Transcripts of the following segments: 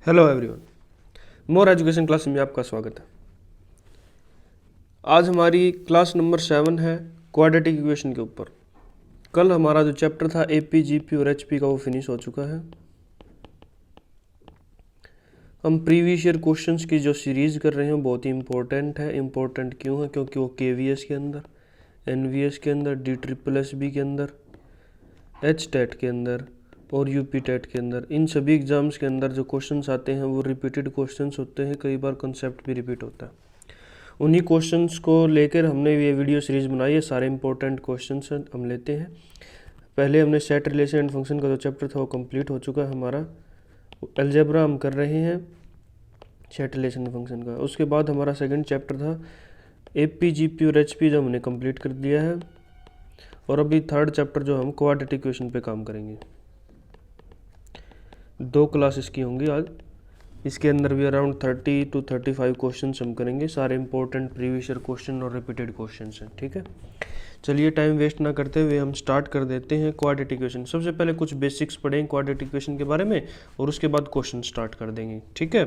Hello everyone, more education class में आपका स्वागत है। आज हमारी क्लास नंबर 7 है क्वाड्रेटिक इक्वेशन के ऊपर। कल हमारा जो चैप्टर था एपी, जीपी और एचपी का वो फिनिश हो चुका है। हम प्रीवियस ईयर क्वेश्चंस की जो सीरीज कर रहे हैं बहुत ही इंपॉर्टेंट है। इंपॉर्टेंट क्यों है? क्योंकि वो केवीएस के अंदर, एनवीएस के अंदर, DSSS के अंदर, HTET के अंदर और यूपी टेट के अंदर, इन सभी एग्जाम्स के अंदर जो क्वेश्चंस आते हैं वो रिपीटेड क्वेश्चंस होते हैं। कई बार कंसेप्ट भी रिपीट होता है। उन्हीं क्वेश्चंस को लेकर हमने ये वीडियो सीरीज बनाई है। सारे इंपॉर्टेंट क्वेश्चंस हम लेते हैं। पहले हमने सेट रिलेशन एंड फंक्शन का जो चैप्टर था वो कंप्लीट हो चुका है हमारा। अलजेब्रा हम कर रहे हैं सेट रिलेशन एंड फंक्शन का। उसके बाद हमारा सेकंड चैप्टर था एपी, जीपी और एचपी, जो हमने कंप्लीट कर दिया है। और अभी थर्ड चैप्टर जो हम क्वाड्रेटिक इक्वेशन पे काम करेंगे। 2 क्लासेस की होंगी आज। इसके अंदर भी अराउंड 30 to 35 क्वेश्चन हम करेंगे। सारे इंपॉर्टेंट प्रीवियस ईयर क्वेश्चन और रिपीटेड क्वेश्चन हैं। ठीक है, चलिए टाइम वेस्ट ना करते हुए हम स्टार्ट कर देते हैं क्वाड्रेटिक इक्वेशन। सबसे पहले कुछ बेसिक्स पढ़ेंगे क्वाड्रेटिक इक्वेशन के बारे में और उसके बाद क्वेश्चन स्टार्ट कर देंगे। ठीक है,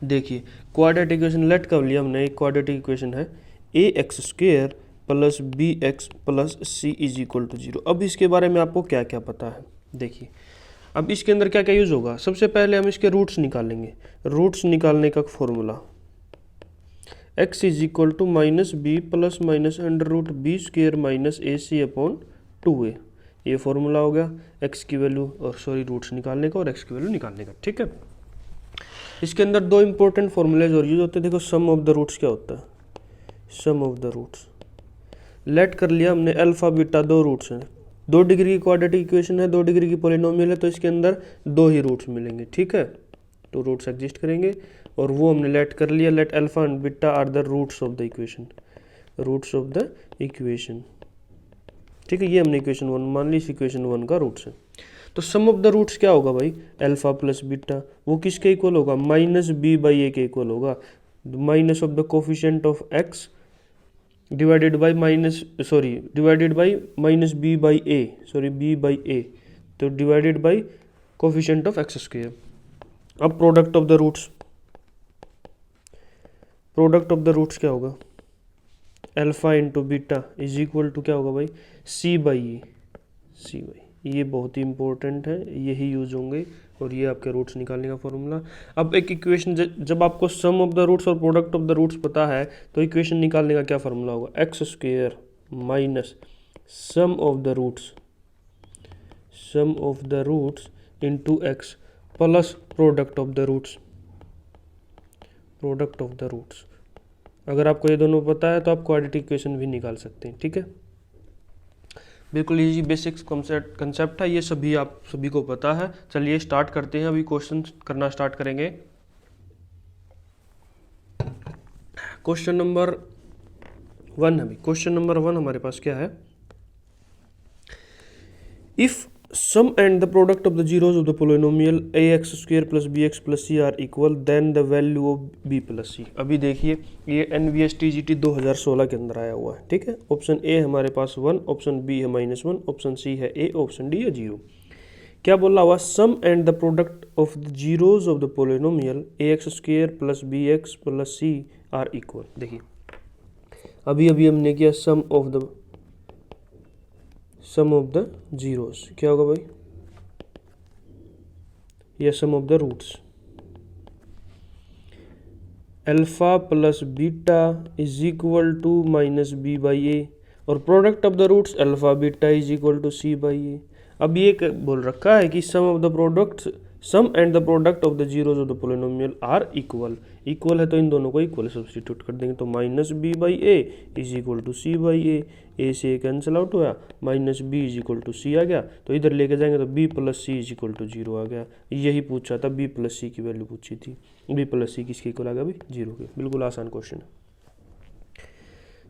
देखिए क्वाड्रेटिक इक्वेशन लेट कर लिया हमने। एक क्वाड्रेटिक इक्वेशन है ax² plus bx plus c is equal to 0। अब इसके बारे में आपको क्या क्या पता है देखिए। अब इसके अंदर क्या क्या यूज़ होगा? सबसे पहले हम इसके रूट्स निकालेंगे। रूट्स निकालने का formula x is equal to minus B plus minus under root B square minus A C upon 2a। ये फॉर्मूला हो गया x की वैल्यू और रूट्स निकालने का और x की वैल्यू निकालने का। ठीक है, इसके अंदर 2 इंपॉर्टेंट फॉर्मूलेज और यूज होते हैं। देखो सम ऑफ द रूट्स क्या होता है? Sum of the roots late कर लिया हमने। अल्फा बीटा 2 रूट्स हैं। 2 डिग्री की क्वाड्रेटिक इक्वेशन है, 2 डिग्री की पॉलिनोमियल है, तो इसके अंदर 2 ही रूट्स मिलेंगे। ठीक है, 2 रूट्स एग्जिस्ट करेंगे और वो हमने लेट कर लिया। Let alpha and beta are the roots of the equation, roots of the equation. ठीक है, ये हमने इक्वेशन 1 मान ली। इस इक्वेशन 1 का रूट्स है। तो सम ऑफ द रूट्स क्या होगा भाई? अल्फा प्लस बीटा, वो किसके इक्वल होगा? माइनस बी बाई ए के इक्वल होगा। Minus of the coefficient of x divided by minus B by a, तो divided by coefficient of x square. अब प्रोडक्ट ऑफ द रूट्स क्या होगा? Alpha into beta is equal to क्या होगा भाई? C by a. ये बहुत ही important है, यही यूज होंगे और ये आपके रूट्स निकालने का फॉर्मूला। अब एक इक्वेशन जब आपको सम ऑफ द रूट्स और प्रोडक्ट ऑफ द रूट्स पता है तो इक्वेशन निकालने का क्या फॉर्मूला होगा? X square minus sum of the roots into x plus product of the roots. अगर आपको ये दोनों पता है तो आप क्वाड्रेटिक इक्वेशन भी निकाल सकते हैं। ठीक है, बिल्कुल इजी बेसिक्स कंसेप्ट है, ये सभी को पता है। चलिए स्टार्ट करते हैं। अभी क्वेश्चन करना स्टार्ट करेंगे। क्वेश्चन नंबर 1 है। क्वेश्चन नंबर 1 हमारे पास क्या है? If sum and the product of the zeros of the polynomial ax² plus bx plus c are equal then the value of b plus c। अभी देखिए ये NVS TGT 2016 के अंदर आया हुआ है। ठीक है, ऑप्शन ए हमारे पास 1, ऑप्शन बी है -1, ऑप्शन सी है a, ऑप्शन डी है 0। क्या बोला हुआ? Sum and the product of the zeros of the polynomial ax² plus bx plus c are equal. देखिए अभी हमने किया सम ऑफ द जीरोस। क्या होगा भाई? ये sum of the roots alpha plus beta is equal to minus B by a और product of the roots alpha beta is equal to c by a. अब ये बोल रखा है कि sum and the product of the zeros of the polynomial are equal है, तो इन दोनों को इक्वल सब्सटीट्यूट कर देंगे। तो minus B by a is equal to c by a से कैंसिल आउट हुआ, minus b is equal to c आ गया। तो इधर लेके जाएंगे तो b plus c is equal to 0 आ गया। यही पूछा था, बी प्लस सी की वैल्यू पूछी थी। बी प्लस सी किसके इक्वल आ गया भाई? 0 के। बिल्कुल आसान क्वेश्चन है।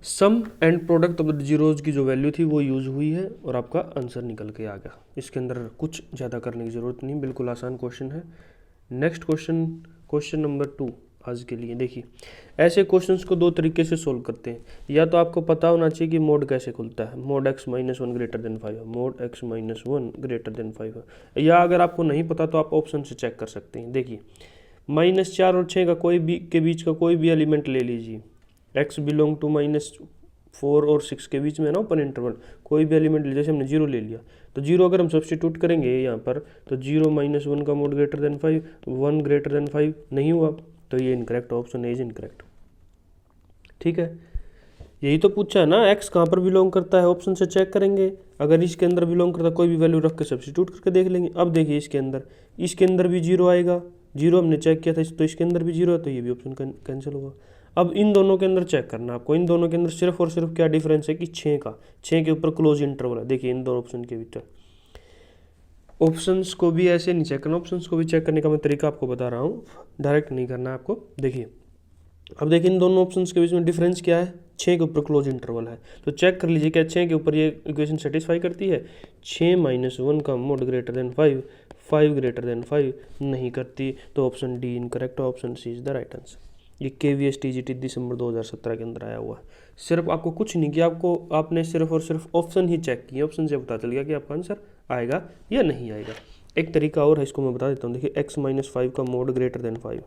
Sum and product of the zeros की जो वैल्यू थी वो यूज हुई है और आपका आंसर निकल के आ गया। इसके अंदर कुछ ज़्यादा करने की ज़रूरत नहीं, बिल्कुल आसान क्वेश्चन है। नेक्स्ट क्वेश्चन नंबर 2 आज के लिए। देखिए ऐसे क्वेश्चंस को दो तरीके से सोल्व करते हैं, या तो आपको पता होना चाहिए कि मोड कैसे खुलता है, mod x minus one greater than 5 है, mod x minus one greater than 5 है, या अगर आपको नहीं पता तो आप ऑप्शन से चेक कर सकते हैं। देखिए -4 और 6 का कोई भी के बीच का कोई भी एलिमेंट ले लीजिए, x बिलोंग टू -4 और 6 के बीच में है ना ओपन इंटरवल, कोई भी एलिमेंट ले, जैसे हमने 0 ले लिया तो 0 अगर हम सब्स्टिट्यूट करेंगे यहाँ पर तो 0 माइनस वन का mod greater than 5, 1 greater than 5 नहीं हुआ, तो ये incorrect, option A is incorrect. ठीक है, यही तो पूछा है ना, x कहाँ पर बिलोंग करता है, ऑप्शन से चेक करेंगे, अगर इसके अंदर बिलोंग करता है कोई भी वैल्यू रख के सब्स्टिट्यूट करके देख लेंगे। अब देखिए इसके अंदर भी 0 आएगा, 0 हमने चेक किया था तो इसके अंदर भी 0 है, तो ये भी ऑप्शन कैंसिल होगा। अब इन दोनों के अंदर चेक करना आपको, इन दोनों के अंदर सिर्फ और सिर्फ क्या डिफरेंस है कि 6 के ऊपर क्लोज इंटरवल है। देखिए इन दोनों ऑप्शन के बीच, ऑप्शंस को भी ऐसे नहीं चेक करना, ऑप्शंस को भी चेक करने का मैं तरीका आपको बता रहा हूँ, डायरेक्ट नहीं करना आपको। देखिए अब देखिए इन दोनों ऑप्शंस के बीच में डिफरेंस क्या है, 6 के ऊपर क्लोज इंटरवल है, तो चेक कर लीजिए क्या 6 के ऊपर ये इक्वेशन सेटिस्फाई करती है। 6 माइनस वन का mod greater than 5, 5 greater than 5 नहीं करती, तो option D incorrect, option C is the right answer. ये KVS TGT दिसंबर 2017 के अंदर आया हुआ है। सिर्फ आपको कुछ नहीं किया, आपने सिर्फ और सिर्फ ऑप्शन ही चेक किए, ऑप्शन से पता चल गया कि आपका आंसर आएगा या नहीं आएगा। एक तरीका और है, इसको मैं बता देता हूँ। देखिए x माइनस 5 का मोड ग्रेटर देन 5,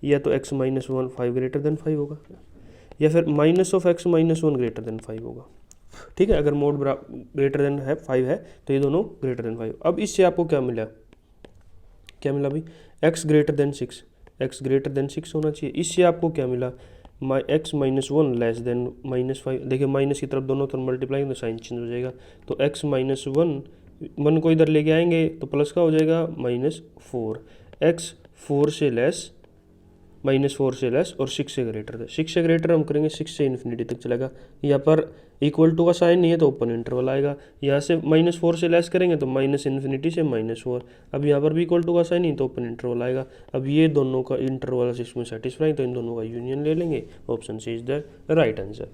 या तो x minus one 5 greater than 5 होगा, या फिर minus of x minus one greater than 5 होगा। ठीक है, अगर मोड ग्रेटर देन 5 है तो ये दोनों ग्रेटर देन 5। अब इससे आपको क्या मिला भाई, x greater then 6, x greater then 6 होना चाहिए। इससे आपको क्या मिला, x minus one less than -5। देखिए माइनस की तरफ दोनों तरफ मल्टीप्लाई तो साइन चेंज हो जाएगा, तो x माइनस वन को इधर लेके आएंगे तो प्लस का हो जाएगा -4, x 4 से लेस, -4 से लेस और 6 से ग्रेटर है। 6 से ग्रेटर हम करेंगे 6 से इन्फिनिटी तक चलेगा, यहाँ पर इक्वल टू का साइन नहीं है तो ओपन इंटरवल आएगा। यहाँ से -4 से लेस करेंगे तो माइनस इन्फिनिटी से -4, अब यहाँ पर भी इक्वल टू का साइन नहीं तो ओपन इंटरवल आएगा। अब ये दोनों का इंटरवल इसमें सेटिस्फाई, तो इन दोनों का यूनियन ले लेंगे, option C is the right answer.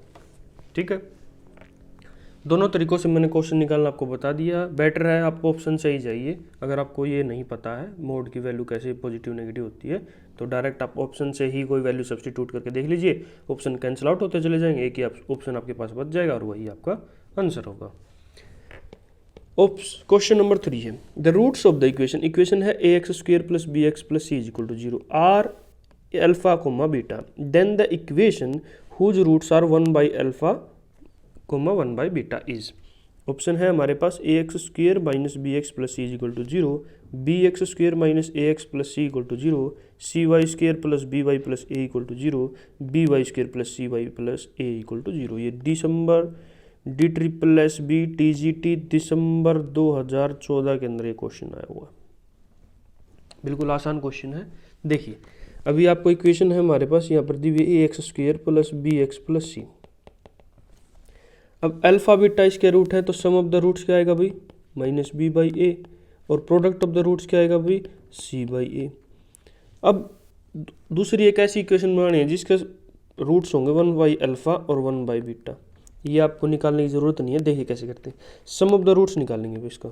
ठीक है, दोनों तरीकों से मैंने क्वेश्चन निकालना आपको बता दिया। बेटर है आप ऑप्शन से ही जाइए, अगर आपको ये नहीं पता है मोड की वैल्यू कैसे पॉजिटिव नेगेटिव होती है, तो डायरेक्ट आप ऑप्शन से ही कोई वैल्यू सब्स्टिट्यूट करके देख लीजिए, ऑप्शन कैंसिल आउट होते चले जाएंगे, एक ही ऑप्शन आपके पास बच जाएगा और वही आपका आंसर होगा। क्वेश्चन नंबर 3 है, the roots of the equation है ax² plus bx plus c is equal to 0 are alpha comma beta, then the equation whose roots are 1 by alpha comma 1 by beta is. Option है हमारे पास ax² minus bx plus c is equal to 0, bx² minus ax plus c equal to 0, cy² plus by plus a equal to 0, by² plus cy plus a equal to 0। ये दिसंबर DSSB TGT दिसंबर 2014 के अंदर ये question आया हुआ, बिल्कुल आसान question है। देखिए अभी आपको इक्वेशन है हमारे पास यहाँ पर दी हुई ax² plus bx plus c। अब अल्फा बीटा इसके रूट है तो सम ऑफ द रूट्स क्या आएगा भाई, माइनस बी बाई ए, और प्रोडक्ट ऑफ द रूट्स क्या आएगा भाई, सी बाई ए। अब दूसरी एक ऐसी इक्वेशन बनानी है जिसके रूट्स होंगे 1 बाई अल्फा और 1 बाई बीटा, ये आपको निकालने की ज़रूरत नहीं है। देखिए कैसे करते हैं, सम ऑफ द रूट्स निकालेंगे भाई इसका।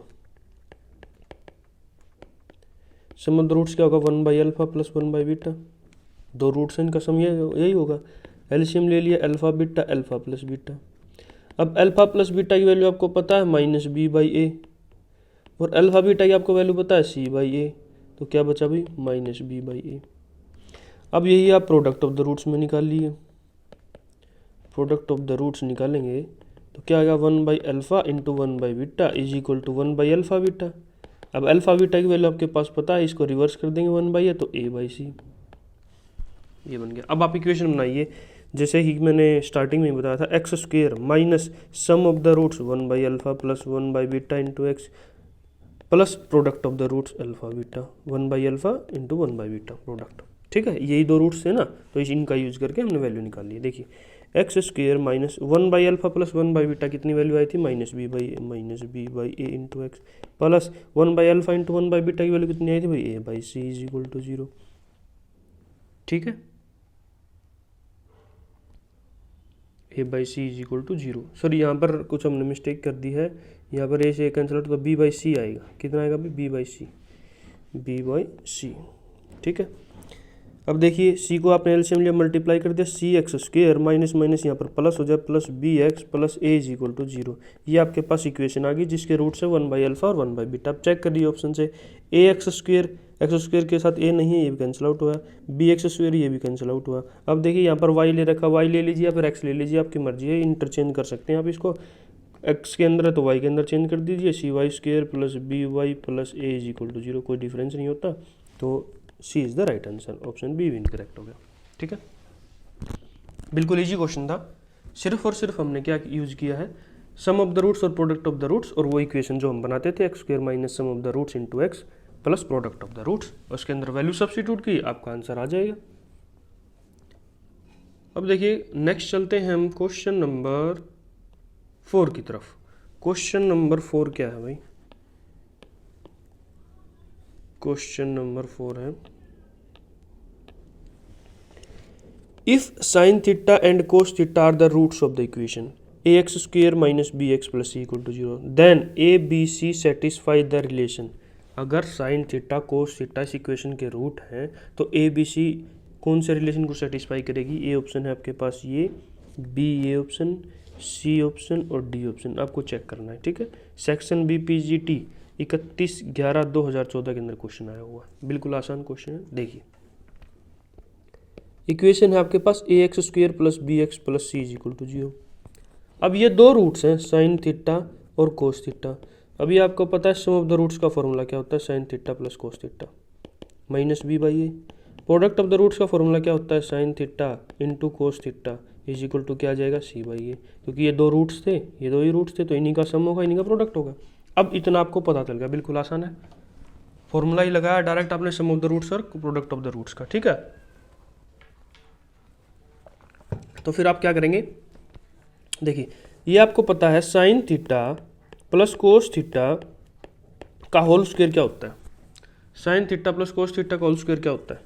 सम ऑफ द रूट्स क्या होगा, 1 by alpha plus 1 by beta, दो रूट्स हैं इनका सम यही होगा। एलसीएम ले लिया alpha beta, alpha plus beta. अब अल्फा प्लस बीटा की वैल्यू आपको पता है माइनस बी बाई ए, और अल्फा बीटा की आपको वैल्यू पता है सी बाई ए, तो क्या बचा भाई माइनस बी बाई ए। अब यही आप प्रोडक्ट ऑफ द रूट्स में निकाल लिए, प्रोडक्ट ऑफ द रूट्स निकालेंगे तो क्या आएगा 1 by alpha into 1 by beta is equal to 1 by alpha beta. अब अल्फा बीटा की वैल्यू आपके पास पता है, इसको रिवर्स कर देंगे 1 बाई है तो ए बाई सी, ये बन गया। अब आप इक्वेशन बनाइए जैसे ही मैंने स्टार्टिंग में बताया था, x² minus sum of the roots 1 by alpha plus 1 by beta into x plus product of the roots alpha beta, 1 by alpha into 1 by beta product. ठीक है, यही दो रूट्स थे ना, तो इनका यूज करके हमने वैल्यू निकाल ली। देखिए x² minus 1 by alpha plus 1 by beta कितनी वैल्यू आई थी, minus B by a into x plus 1 by alpha into 1 by beta की वैल्यू कितनी आई थी भाई, a by c is equal to 0। ठीक है, a by c is equal to 0। Sir यहाँ पर कुछ हमने मिस्टेक कर दी है, यहाँ पर ए से कैंसिल आउट तो बी बाई सी आएगा, कितना आएगा भाई b by c, b by c. ठीक है, अब देखिए सी को आपने एलसीएम लिया, मल्टीप्लाई कर दिया, C X square minus minus यहाँ पर प्लस हो जाए, plus B x plus A is equal to 0। ये आपके पास इक्वेशन आ गई जिसके रूट्स है 1/अल्फा और 1/बीटा। अब चेक करिए ऑप्शन से, ए एक्स स्क्वेयर के साथ ए नहीं है, ये भी कैंसिल आउट हुआ, बी एक्स स्क्वेयर ये भी कैंसिल आउट हुआ। अब देखिए यहाँ पर वाई ले रखा, वाई ले लीजिए या फिर एक्स ले लीजिए, आपकी मर्जी है, इंटरचेंज कर सकते हैं आप इसको। एक्स के अंदर है तो वाई के अंदर चेंज कर दीजिए, c y square plus b y plus A is equal to 0, कोई डिफरेंस नहीं होता, तो c is the right answer, option B भी इनकरेक्ट हो गया। ठीक है, बिल्कुल इजी क्वेश्चन था, सिर्फ और सिर्फ हमने क्या यूज़ किया है, सम ऑफ द रूट्स और प्रोडक्ट ऑफ द रूट्स, और वो इक्वेशन जो हम बनाते थे X square minus sum of the roots into x plus product of the roots, उसके अंदर वैल्यू सब्स्टिट्यूट की, आपका आंसर आ जाएगा। अब देखिए नेक्स्ट चलते हैं हम क्वेश्चन नंबर 4 की तरफ। क्वेश्चन नंबर 4 क्या है भाई? क्वेश्चन नंबर 4 है, if sine theta and cos theta are the roots of the equation A x square minus B x plus C equal to 0, then A B C satisfy the relation. अगर sine theta cos theta इस equation के root हैं तो ए B सी कौन से relation को satisfy करेगी? ए option है आपके पास ये, बी ये ऑप्शन, सी ऑप्शन और डी ऑप्शन, आपको चेक करना है। ठीक है, section B P G T 31/11/2014 के अंदर क्वेश्चन आया हुआ है, बिल्कुल आसान क्वेश्चन है। देखिए इक्वेशन है आपके पास a x square plus B x plus c is equal to 0। अब ये दो रूट्स हैं साइन थीटा और कोस थीटा। अभी आपको पता है सम ऑफ द रूट्स का फॉर्मूला क्या होता है, sine theta plus cos theta minus B by A. Product of the roots का फॉर्मूला क्या होता है, sine theta into cos theta is equal to क्या आ जाएगा, सी बाई ए। क्योंकि ये दो रूट्स थे, ये दो ही रूट्स थे, तो इन्हीं का सम होगा, इन्हीं का प्रोडक्ट होगा। अब इतना आपको पता चल गया, बिल्कुल आसान है, फॉर्मूला ही लगाया डायरेक्ट आपने सम ऑफ द रूट्स और प्रोडक्ट ऑफ द रूट्स का। ठीक है, तो फिर आप क्या करेंगे, देखिए ये आपको पता है sine theta plus cos theta का होल स्क्वायर क्या होता है, sine theta plus cos theta का होल स्क्वायर क्या होता है,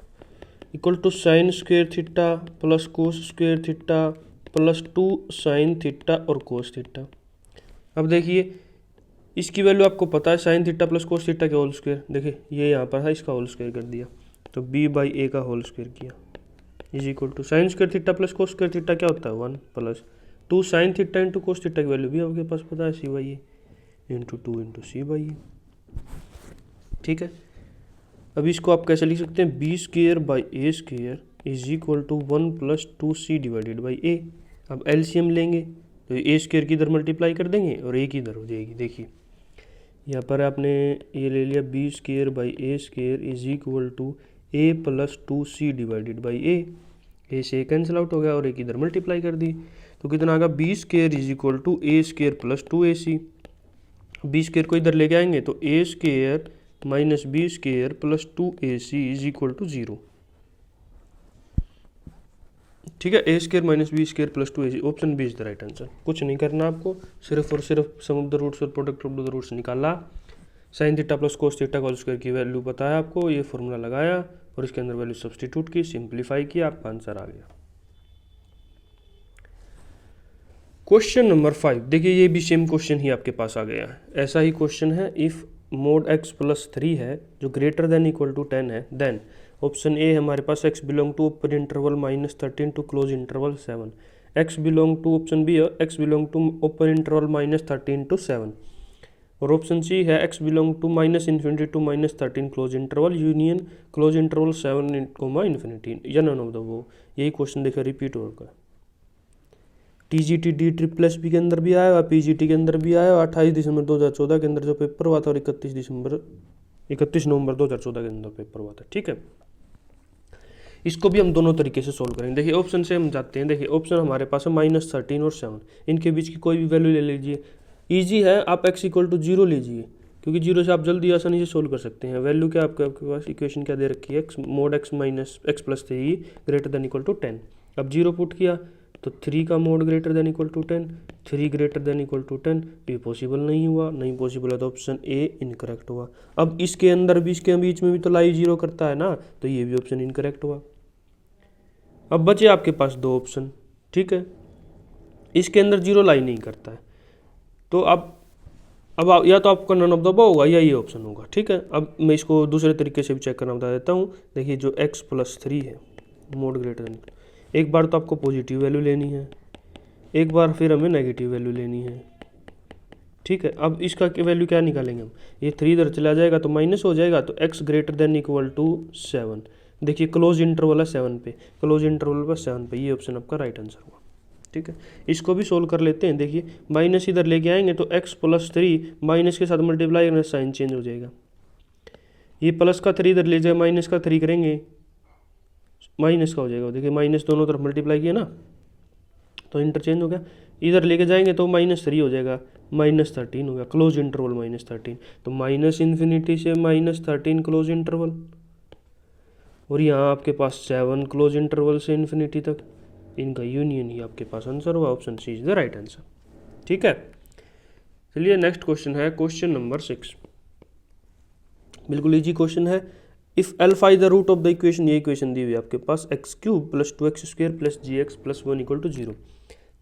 equal to sine square theta plus cos square theta plus 2 sine theta और कोस थीटा। अब देखिए इसकी वैल्यू आपको पता है, sine theta plus cos theta के होल स्क्वायर, देखिए ये यहाँ पर है, इसका होल स्क्वायर कर दिया तो बी बाई ए का होल स्क्वायर किया is equal to sine square theta plus cos square theta क्या होता है 1 plus 2 sine theta into cos theta की वैल्यू भी आपके पास पता है, c by a into 2 into c by a. ठीक है, अब इसको आप कैसे लिख सकते हैं, b square by a square is equal to 1 plus 2c divided by a. अब एलसीएम लेंगे तो ए स्क्वेयर की इधर मल्टीप्लाई कर देंगे और ए की इधर हो जाएगी। देखिए यहाँ पर आपने ये ले लिया, b square by a square is equal to a plus 2c divided by a से कैंसिल आउट हो गया और एक इधर मल्टीप्लाई कर दी, तो कितना आएगा, b square is equal to a square plus 2ac। B square को इधर लेके आएंगे तो a square minus B square plus 2ac is equal to 0। ठीक है, a square minus B square plus 2ac, option B is the right answer. कुछ नहीं करना आपको, सिर्फ और सिर्फ सम ऑफ द रूट्स और प्रोडक्ट ऑफ द रूट्स निकाला, sine theta plus cos theta का होल स्क्वायर की वैल्यू बताया आपको, ये फॉर्मूला लगाया और इसके अंदर वैल्यू सब्स्टिट्यूट की, सिंप्लीफाई किया, आपका आंसर आ गया। क्वेश्चन नंबर 5, देखिए ये भी सेम क्वेश्चन ही आपके पास आ गया है, ऐसा ही क्वेश्चन है, इफ मोड x प्लस 3 है जो ग्रेटर देन इक्वल टू 10 है, देन ऑप्शन ए हमारे पास x belong to open interval -13 to close interval 7, x belong to option B है x belong to open interval -13 to 7, और option C है x belong to -∞ to -13 close interval union close interval 7 या none of the वो। यही question देखा repeat होगा, TGT DSSS के अंदर भी आया, PGT के अंदर भी आया, 28 दिसंबर 2014 के अंदर जो पेपर हुआ था और 31 नवंबर 2014 के अंदर पेपर हुआ था। ठीक है, इसको भी हम दोनों तरीके से सोल्व करेंगे। देखिए ऑप्शन से हम जाते हैं, देखिए ऑप्शन हमारे पास है -13 और 7, इनके बीच की कोई भी वैल्यू ले लीजिए, ईजी है, आप x इक्वल टू 0 लीजिए क्योंकि 0 से आप जल्दी आसानी से सोल्व कर सकते हैं। वैल्यू क्या आपके पास इक्वेशन क्या दे रखी है, mod x minus x plus 3 greater than equal to 10। अब 0 पुट किया तो 3 का mod greater than equal to 10, 3 greater than equal to 10, ये पॉसिबल नहीं हुआ, नहीं पॉसिबल है तो ऑप्शन ए इनकरेक्ट हुआ। अब इसके अंदर भी इसके बीच में भी तो लाइव 0 करता है ना, तो ये भी ऑप्शन इनकरेक्ट हुआ। अब बचे आपके पास दो ऑप्शन, ठीक है, इसके अंदर 0 लाई नहीं करता है, तो अब या तो आपका नन ऑफ द अबव होगा या ये ऑप्शन होगा। ठीक है, अब मैं इसको दूसरे तरीके से भी चेक करना बता देता हूँ। देखिए जो x प्लस 3 है, मोड ग्रेटर देन, एक बार तो आपको पॉजिटिव वैल्यू लेनी है, एक बार फिर हमें नेगेटिव वैल्यू लेनी है। ठीक है, अब इसका वैल्यू क्या निकालेंगे हम, ये 3 इधर चला जाएगा तो माइनस हो जाएगा, तो x greater than equal to 7। देखिए क्लोज इंटरवल है 7 पे, क्लोज इंटरवल पर 7 पे, ये ऑप्शन आपका राइट आंसर हुआ। ठीक है, इसको भी सोल्व कर लेते हैं। देखिए माइनस इधर लेके आएंगे तो x प्लस 3 माइनस के साथ मल्टीप्लाई करने से साइन चेंज हो जाएगा, ये प्लस का 3 इधर ले जाए माइनस का 3 करेंगे माइनस का हो जाएगा। देखिए माइनस दोनों तरफ मल्टीप्लाई किया ना तो इंटरचेंज हो गया, इधर लेके जाएंगे तो -3 हो जाएगा, -13 हो गया, क्लोज इंटरवल -13, तो माइनस इन्फिनिटी से -13 क्लोज इंटरवल, और यहाँ आपके पास 7 क्लोज इंटरवल से इन्फिनिटी तक, इनका यूनियन ही आपके पास आंसर हुआ। Option C is the right answer. ठीक है, चलिए नेक्स्ट क्वेश्चन है क्वेश्चन नंबर 6, बिल्कुल इजी क्वेश्चन है। If alpha is the root of the equation, ये इक्वेशन दी हुई है आपके पास x³ + 2x² + gx + 1 = 0,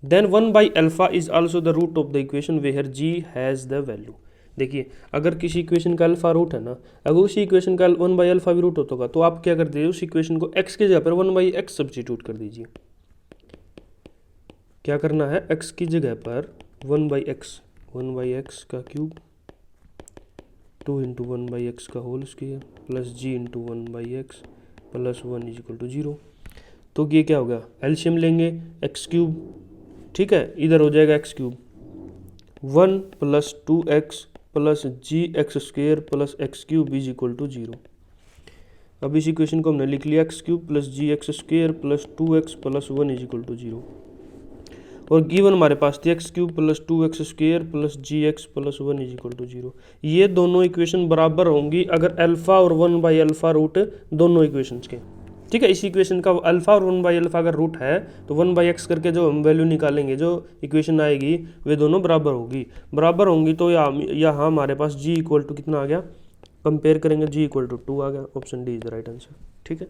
then 1/α is also the root of the equation where g has the value. देखिए अगर किसी इक्वेशन का अल्फा रूट है ना, अगर उसी इक्वेशन का 1/α भी रूट होगा तो आप क्या कर दीजिए, उस इक्वेशन को x की जगह पर 1/x सब्स्टिट्यूट कर दीजिए। क्या करना है, x की जगह पर 1/x का क्यूब 2 × 1/x का whole square plus g × 1/x + 1 = 0। तो ये क्या होगा, एलसीएम लेंगे x³, ठीक है, इधर हो जाएगा x³ 1 + 2x + gx² + x³ = 0। अब इस इक्वेशन को हमने लिख लिया x³ + gx² + 2x + 1 = 0, और गिवन हमारे पास थी x³ + 2x² + gx + 1 = 0। ये दोनों इक्वेशन बराबर होंगी अगर अल्फा और 1/α रूट दोनों इक्वेशंस के। ठीक है, इस इक्वेशन का अल्फा और 1/α अगर रूट है तो 1/x करके जो हम वैल्यू निकालेंगे, जो इक्वेशन आएगी वे दोनों बराबर होगी। बराबर होंगी तो यहाँ हमारे पास g = कितना आ गया, कंपेयर करेंगे g = 2 आ गया। Option D is the right answer. ठीक है,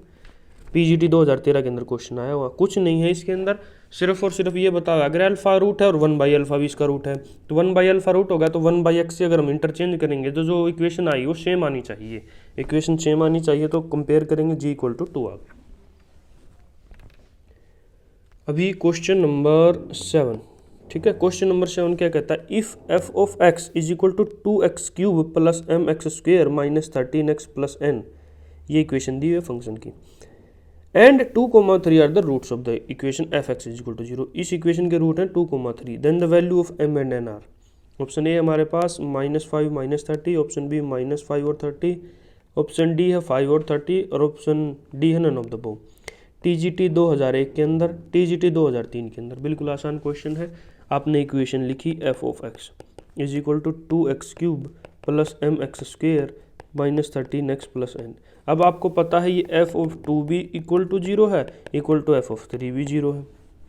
पीजीटी 2013 के अंदर क्वेश्चन आया हुआ, कुछ नहीं है इसके अंदर, सिर्फ और सिर्फ ये बताओ अगर अल्फा रूट है और 1/α भी इसका रूट है, तो 1/α रूट होगा तो 1/x से अगर हम इंटरचेंज करेंगे तो जो इक्वेशन आई वो सेम आनी चाहिए, इक्वेशन सेम आनी चाहिए, तो कंपेयर करेंगे g = 2 आ गया। अभी क्वेश्चन नंबर 7, ठीक है, क्वेश्चन नंबर 7 क्या कहता है, if f of x = 2x³ + mx² - 13x + n, ये इक्वेशन दी हुई है फंक्शन की, and 2, 3 are the roots of the equation f(x) = 0, इस इक्वेशन के रूट हैं 2, 3, then the value of m and n are. Option A हमारे पास -5 - 30, ऑप्शन बी -5 और 30, ऑप्शन डी है 5 और 30, और ऑप्शन डी है none of the above. TGT 2001 के अंदर, टीजीटी 2003 के अंदर, बिल्कुल आसान क्वेश्चन है। आपने इक्वेशन लिखी f of x = 2x³ + mx² - 13x + n। अब आपको पता है ये f of 2 भी = 0 है, = f of 3 भी 0 है,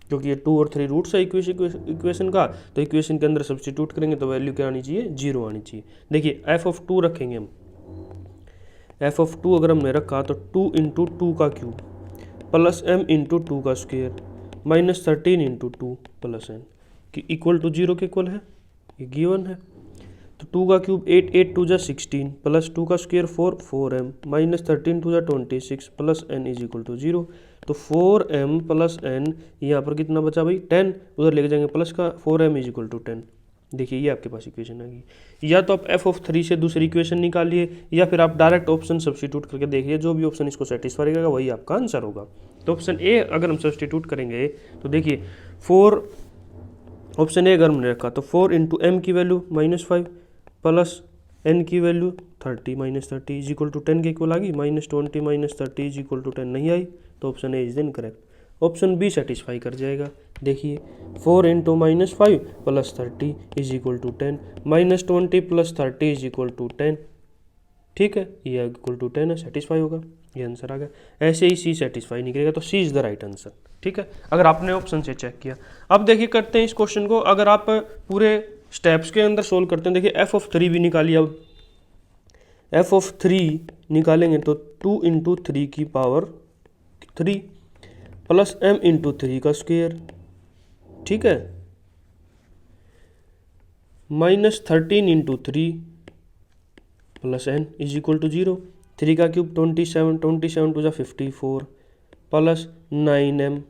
क्योंकि ये 2 और 3 रूट्स है इक्वेशन का, तो इक्वेशन के अंदर सब्स्टिट्यूट करेंगे तो वैल्यू क्या आनी चाहिए, 0 आनी चाहिए। देखिए f of 2 रखेंगे हम, f of 2 अगर हमने रखा तो 2 × 2 का क्यूब प्लस m × 2 का स्क्वायर - 13 × 2 + n कि = 0 के इक्वल है, ये गिवन है। तो 2 का क्यूब 8, 8 2 = 16 प्लस 2 का स्क्वायर 4, 4m - 13 2 = 26 प्लस n = 0। तो 4m + n, यहाँ पर कितना बचा भाई 10, उधर लेके जाएंगे प्लस का, 4m = 10। देखिए ये आपके पास इक्वेशन आ गई। या तो आप f of 3 से दूसरी इक्वेशन निकालिए, या फिर आप डायरेक्ट ऑप्शन सब्स्टिट्यूट करके देखिए, जो भी ऑप्शन इसको सेटिस्फाई करेगा वही आपका आंसर होगा। तो ऑप्शन ए अगर हम सब्स्टिट्यूट करेंगे तो देखिए 4, ऑप्शन ए अगर हमने रखा तो 4 × m की वैल्यू -5 प्लस n की वैल्यू 30 - 30 = 10 के इक्वल आ गई, -20 - 30 = 10 नहीं आई, तो option A is incorrect. Option B satisfy कर जाएगा। देखिए 4 × -5 + 30 = 10, -20 + 30 = 10, ठीक है, ये = 10 है, सेटिस्फाई होगा, ये आंसर आ गया। ऐसे ही सी सेटिस्फाई नहीं करेगा तो सी इज द राइट आंसर। ठीक है, अगर आपने ऑप्शन से चेक किया। अब देखिए करते हैं इस क्वेश्चन को, अगर आप पूरे स्टेप्स के अंदर सोल्व करते हैं। देखिए f of 3 भी निकालिए, अब f of 3 निकालेंगे तो 2 × 3 की पावर 3 प्लस m × 3 का स्क्वायर, ठीक है, -13 × 3 प्लस n = 0। 3 का क्यूब 27, 27 2 = 54 प्लस 9m,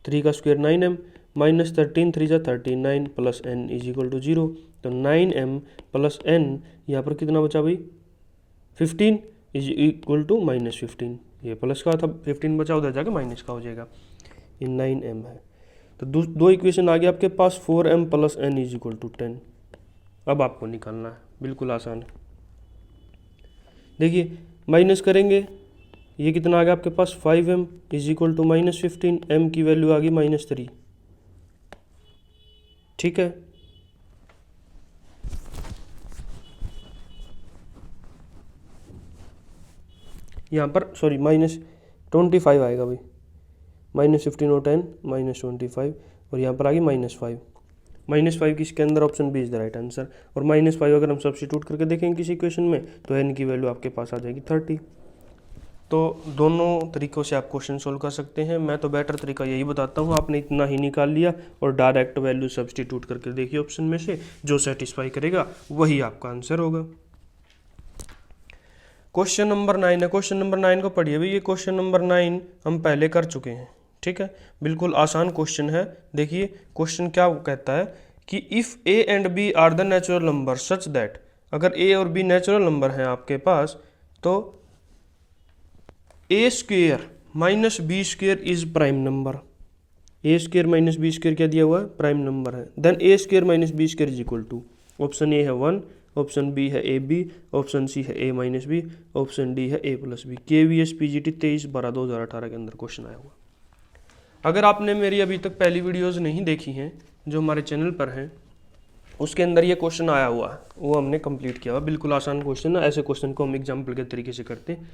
3 का स्क्वायर 9m, माइनस 13 3 जा 39 plus n is equal to 0। तो 9m प्लस n, यहाँ पर कितना बचा भाई 15 इज इक्वल टू -15। ये प्लस का था 15 बचा, उधर जाके माइनस का हो जाएगा। ये 9m है। तो दो इक्वेशन आ गया आपके पास, 4m plus n is equal to 10। अब आपको निकालना है, बिल्कुल आसान है। देखिए माइनस करेंगे, ये कितना आ गया आपके पास 5m is equal to -15, m की वैल्यू आ गई -3। ठीक है, यहाँ पर सॉरी -25 आएगा भाई, -15 और 10 -25, और यहाँ पर आ गई -5। -5 किसके अंदर, option B is the right answer. और -5 अगर हम सब्स्टिट्यूट करके देखेंगे किसी इक्वेशन में तो n की वैल्यू आपके पास आ जाएगी 30। तो दोनों तरीक़ों से आप क्वेश्चन सोल्व कर सकते हैं। मैं तो बेटर तरीका यही बताता हूँ, आपने इतना ही निकाल लिया और डायरेक्ट वैल्यू सब्स्टिट्यूट करके देखिए ऑप्शन में से, जो सेटिस्फाई करेगा वही आपका आंसर होगा। क्वेश्चन नंबर 9 है, क्वेश्चन नंबर 9 को पढ़िए भाई। ये क्वेश्चन नंबर 9 हम पहले कर चुके हैं, ठीक है, बिल्कुल आसान क्वेश्चन है। देखिए क्वेश्चन क्या कहता है कि if a and b are the natural number such that, अगर a और b नेचुरल नंबर हैं आपके पास, तो a square minus B square is prime number. a square minus B square क्या दिया हुआ है, प्राइम नंबर है। Then a square minus B square is equal to, option A है 1, ऑप्शन बी है ए बी, ऑप्शन सी है a minus B, option D है a plus B. KVS PGT 23/12/2018 के अंदर क्वेश्चन आया हुआ। अगर आपने मेरी अभी तक पहली वीडियोस नहीं देखी हैं जो हमारे चैनल पर हैं, उसके अंदर ये क्वेश्चन आया हुआ है, वो हमने कंप्लीट किया हुआ। बिल्कुल आसान क्वेश्चन है, ऐसे क्वेश्चन को हम एग्जाम्पल के तरीके से करते हैं।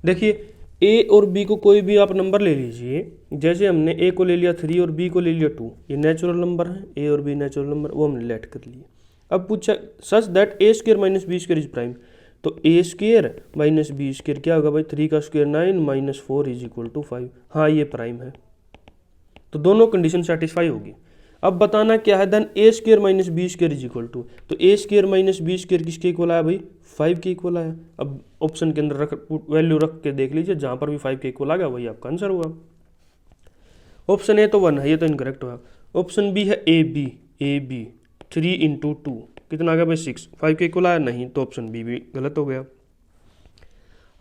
देखिए a और b को कोई भी आप नंबर ले लीजिए, जैसे हमने a को ले लिया 3 और b को ले लिया 2, ये नेचुरल नंबर है, a और b नेचुरल नंबर, वो हमने लेट कर लिए। अब पूछा such that a square minus B square is prime, तो a square minus B square क्या होगा भाई, 3 का square 9 minus 4 is equal to 5। हाँ ये प्राइम है, तो दोनों कंडीशन सेटिस्फाई होगी। अब बताना क्या है, then a square minus B square is equal to, तो a square minus B square किसके इक्वल आया भाई, 5 के इक्वल आया। अब ऑप्शन के अंदर वैल्यू रख के देख लीजिए, जहां पर भी 5 के इक्वल आ गया वही आपका आंसर हुआ। ऑप्शन ए तो 1 है, ये तो इनकरेक्ट हुआ। ऑप्शन बी है ए बी 3 इंटू 2 कितना आ गया भाई 6, 5 के इक्वल आया नहीं, तो ऑप्शन बी भी गलत हो गया।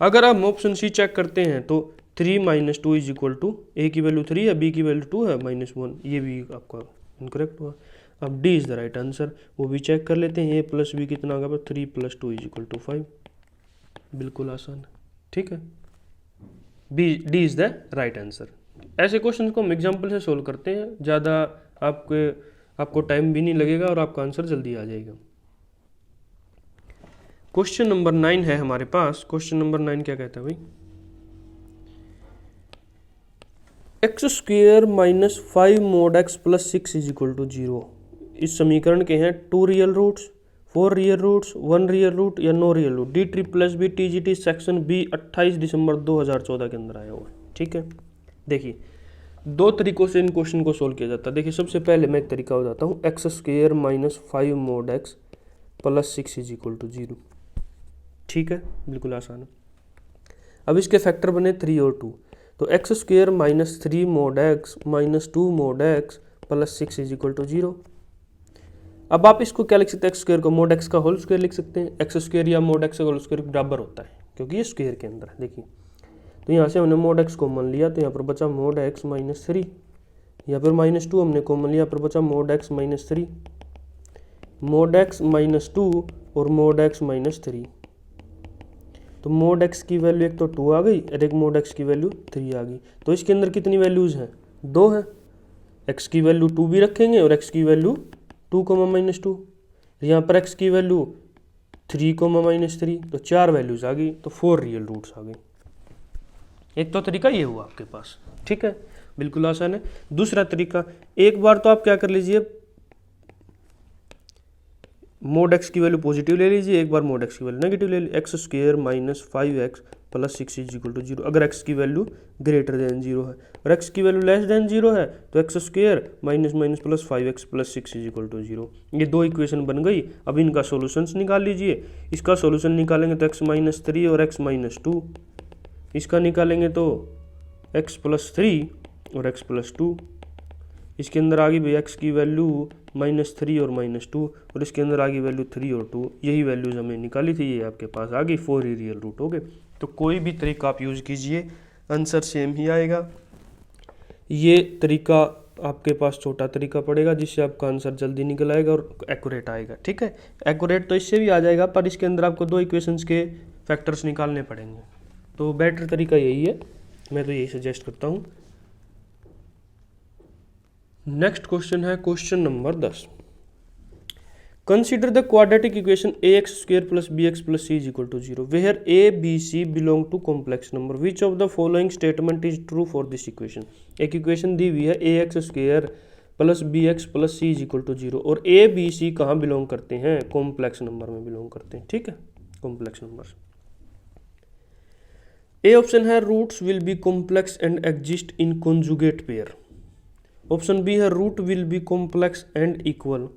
अगर हम ऑप्शन सी चेक करते हैं तो 3 माइनस 2 इज इक्वल टू, ए की वैल्यू 3 है, बी की वैल्यू 2 है, -1, ये भी आपका इनकरेक्ट हुआ। अब D is the right answer, वो भी चेक कर लेते हैं। ए प्लस बी कितना होगा, 3 + 2 इज इक्वल टू 5। बिल्कुल आसान, ठीक है, D is the right answer. ऐसे क्वेश्चन को हम एग्जाम्पल से सोल्व करते हैं, ज़्यादा आपको टाइम भी नहीं लगेगा और आपका आंसर जल्दी आ जाएगा। क्वेश्चन नंबर 9 है हमारे पास। क्वेश्चन नंबर 9 क्या कहता है भाई, x square minus 5 mod x plus 6 is equal to 0। इस समीकरण के हैं 2 real roots, 4 real roots, 1 real root या no real root. DBB TGT section B 28 दिसंबर 2014 के अंदर आया हुआ है, ठीक है। देखिए दो तरीकों से इन क्वेश्चन को सोल्व किया जाता है। देखिए सबसे पहले मैं एक तरीका बताता हूँ, x square minus 5 mod x plus 6 is equal to 0, ठीक है, बिल्कुल आसान है। अब इसके फैक्टर बने 3 और 2, तो x square minus 3 mod x minus 2 mod x plus 6 is equal to 0। अब आप इसको क्या लिख सकते हैं, x स्क्वेयर को mod x का होल स्क्वेयर लिख सकते हैं। x स्क्वेयर या mod x का होल स्क्वेयर बराबर होता है, क्योंकि ये स्क्वेयर के अंदर है। देखिए तो यहाँ से हमने mod x कॉमन लिया, तो यहाँ पर बचा mod x माइनस 3, या फिर -2 हमने कॉमन लिया, यहाँ पर बचा mod x minus 3, mod x minus 2 और mod x माइनस 3। तो mod x की वैल्यू एक तो 2 आ गई और एक mod x की वैल्यू 3 आ गई। तो इसके अंदर कितनी वैल्यूज हैं, 2 है। x की वैल्यू 2 भी रखेंगे और x की वैल्यू 2, -2। यहाँ पर x की वैल्यू 3, -3, तो 4 वैल्यूज आ गई, तो 4 रियल रूट्स आ गई। एक तो तरीका ये हुआ आपके पास, ठीक है, बिल्कुल आसान है। दूसरा तरीका, एक बार तो आप क्या कर लीजिए, mod x की वैल्यू पॉजिटिव ले लीजिए, एक बार mod x की वैल्यू नेगेटिव ले लीजिए। x square minus 5x plus 6 is equal to 0, अगर x की वैल्यू ग्रेटर देन 0 है, और x की वैल्यू लेस देन 0 है तो x square minus plus 5x plus 6 is equal to 0। ये दो इक्वेशन बन गई। अब इनका सोल्यूशंस निकाल लीजिए। इसका सोल्यूशन निकालेंगे तो x माइनस 3 और x माइनस 2, इसका निकालेंगे तो x+3 और x+2। इसके अंदर आ गई भाई x की वैल्यू -3 और -2 और इसके अंदर आ गई वैल्यू 3 और 2। यही वैल्यूज हमें निकाली थी, ये आपके पास आ गई, 4 ही रियल रूट हो गए। तो कोई भी तरीका आप यूज़ कीजिए आंसर सेम ही आएगा। ये तरीका आपके पास छोटा तरीका पड़ेगा जिससे आपका आंसर जल्दी निकल आएगा और एक्यूरेट आएगा। ठीक है, एक्यूरेट तो इससे भी आ जाएगा पर इसके अंदर आपको 2 इक्वेशंस के फैक्टर्स निकालने पड़ेंगे। तो बेटर तरीका यही है, मैं तो यही सजेस्ट करता हूँ। नेक्स्ट क्वेश्चन है question number 10। Consider the quadratic equation ax² + bx + c = 0 where a b c belong to complex number. Which of the following statement is true for this equation. एक इक्वेशन दी हुई है ax² + bx + c = 0 और a b c कहाँ belong करते हैं, complex number में belong करते हैं। ठीक है, कॉम्प्लेक्स नंबर। ए ऑप्शन है roots will be complex and exist in conjugate pair. Option B है root will be complex and equal.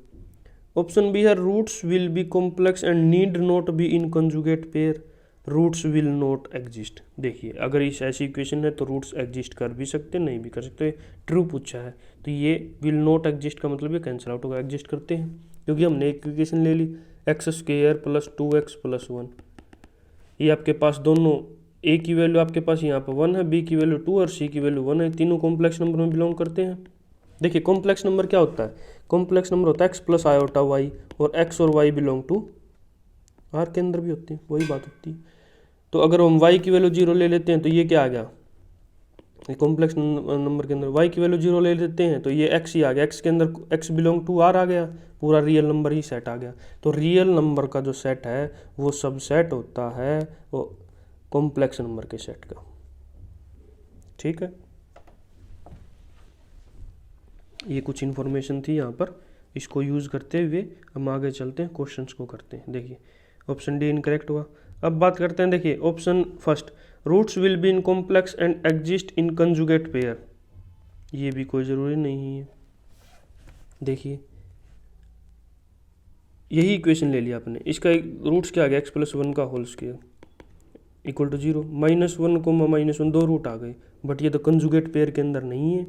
Option B है roots will be complex and need not be in conjugate pair. Roots will not exist. देखिए अगर इस ऐसी equation है तो roots exist कर भी सकते, नहीं भी कर सकते। ट्रू पूछा है तो ये विल नॉट एग्जिस्ट का मतलब ये कैंसिल आउट होगा, एग्जिस्ट करते हैं क्योंकि हमने एक इक्वेशन ले ली x² + 2x + 1। ये आपके पास दोनों a की वैल्यू आपके पास यहाँ पर 1 है, b की वैल्यू 2 और c की वैल्यू 1 है, तीनों कॉम्प्लेक्स नंबर में बिलोंग करते हैं। देखिए कॉम्प्लेक्स नंबर क्या होता है, कॉम्प्लेक्स नंबर होता है x + i y और x और y बिलोंग टू r के अंदर भी होते हैं, वही बात होती है। तो अगर हम y की वैल्यू 0 ले लेते हैं तो ये क्या आ गया, कॉम्प्लेक्स नंबर के अंदर y की वैल्यू 0 ले लेते हैं तो ये x ही आ गया, x के अंदर x बिलोंग टू r आ गया, पूरा रियल नंबर ही सेट आ गया। तो रियल नंबर का जो सेट है वो सब सेट होता है वो कॉम्प्लेक्स नंबर के सेट का। ठीक है, ये कुछ इन्फॉर्मेशन थी यहाँ पर, इसको यूज़ करते हुए हम आगे चलते हैं, क्वेश्चंस को करते हैं। देखिए ऑप्शन डी इनकरेक्ट हुआ। अब बात करते हैं, देखिए option first roots will be in complex and exist in conjugate pair, ये भी कोई ज़रूरी नहीं है। देखिए यही इक्वेशन ले लिया आपने, इसका रूट्स क्या आ गया x+1 का होल स्क्वायर = 0, -1, -1 दो रूट आ गए, बट ये तो कंजुगेट पेयर के अंदर नहीं है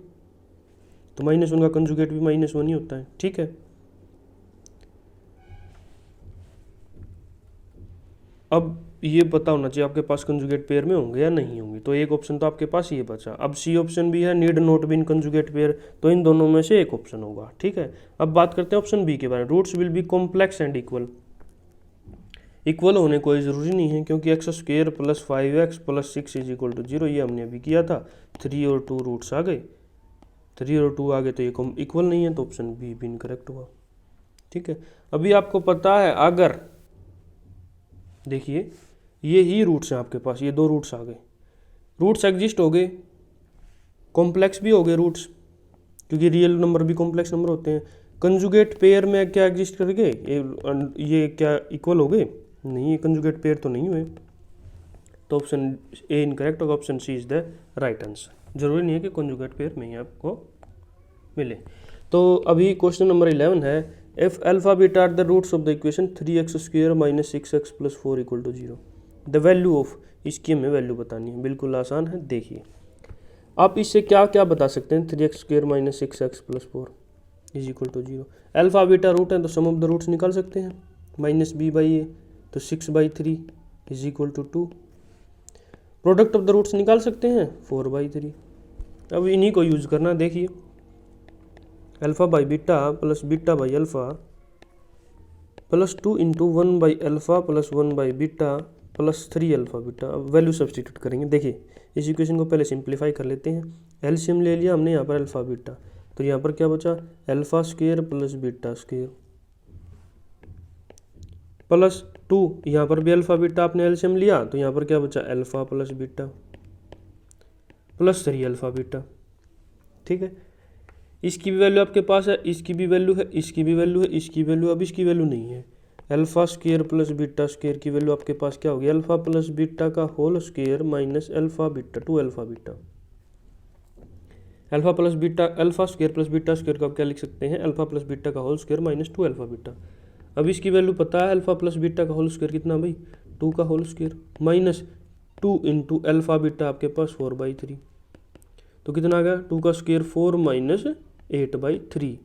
तो -1 का कंजुगेट भी -1 ही होता है। ठीक है, अब ये पता होना चाहिए आपके पास कंजुगेट पेयर में होंगे या नहीं होंगे, तो एक ऑप्शन तो आपके पास ये बचा। अब सी ऑप्शन भी है need not be in conjugate pair, तो इन दोनों में से एक ऑप्शन होगा। ठीक है, अब बात करते हैं ऑप्शन बी के बारे में, roots will be complex and equal. Equal होने कोई ज़रूरी नहीं है क्योंकि x² + 5x + 6 = 0, ये हमने अभी किया था। 3 और 2 रूट्स आ गए, 3 और 2 आ गए तो ये इक्वल नहीं है, तो ऑप्शन बी भी इनकरेक्ट हुआ। ठीक है, अभी आपको पता है अगर देखिए ये ही रूट्स हैं आपके पास, ये 2 रूट्स आ गए, रूट्स एग्जिस्ट हो गए, कॉम्प्लेक्स भी हो गए रूट्स क्योंकि रियल नंबर भी कॉम्प्लेक्स नंबर होते हैं। कंजुगेट पेयर में क्या एग्जिस्ट कर गए, ये क्या इक्वल हो गए, नहीं ये कंजुगेट पेयर तो नहीं हुए, तो ऑप्शन ए इनकरेक्ट होगा, option C is the right answer. जरूरी नहीं है कि कंजुगेट पेयर में ही आपको मिले। तो अभी क्वेश्चन नंबर 11 है, if alpha beta are the roots of the equation 3x² - 6x + 4 = 0 the value of, इसकी हमें वैल्यू बतानी है, बिल्कुल आसान है। देखिए आप इससे क्या क्या बता सकते हैं, 3x² - 6x + 4 = 0। Alpha beta root है तो सम ऑफ द रूट्स निकाल सकते हैं, -b/a तो 6/3 = 2। प्रोडक्ट ऑफ द रूट्स निकाल सकते हैं 4/3। अब इन्हीं को यूज करना। देखिए alpha by beta plus beta by alpha plus 2 × 1/α plus 1/बीटा प्लस 3α बीटा। अब वैल्यू सब्सटीट्यूट करेंगे। देखिए इस इक्वेशन को पहले सिंप्लीफाई कर लेते हैं, एलसीएम ले लिया हमने यहाँ पर अल्फा बीटा, तो यहाँ पर क्या बचा α² प्लस β² प्लस 2, यहाँ पर भी अल्फा बीटा आपने एलसीएम लिया तो यहाँ पर क्या बचा alpha plus beta plus 3α beta. ठीक है, इसकी भी वैल्यू आपके पास है, इसकी भी वैल्यू है, इसकी भी वैल्यू है, इसकी वैल्यू, अब इसकी वैल्यू नहीं है। α² प्लस β² की वैल्यू आपके पास क्या होगी, अल्फा प्लस बीटा का whole square minus alpha beta 2α beta. Alpha plus beta, α² plus β² का आप क्या लिख सकते हैं, अल्फा प्लस बीटा का होल स्क्वायर माइनस 2α बीटा। अब इसकी वैल्यू पता है, अल्फा प्लस बीटा का होल स्क्वायर कितना भाई 2 का whole square minus 2 × alpha beta आपके पास 4/3। तो कितना आ गया 2 का स्क्वायर 4 माइनस 8/3।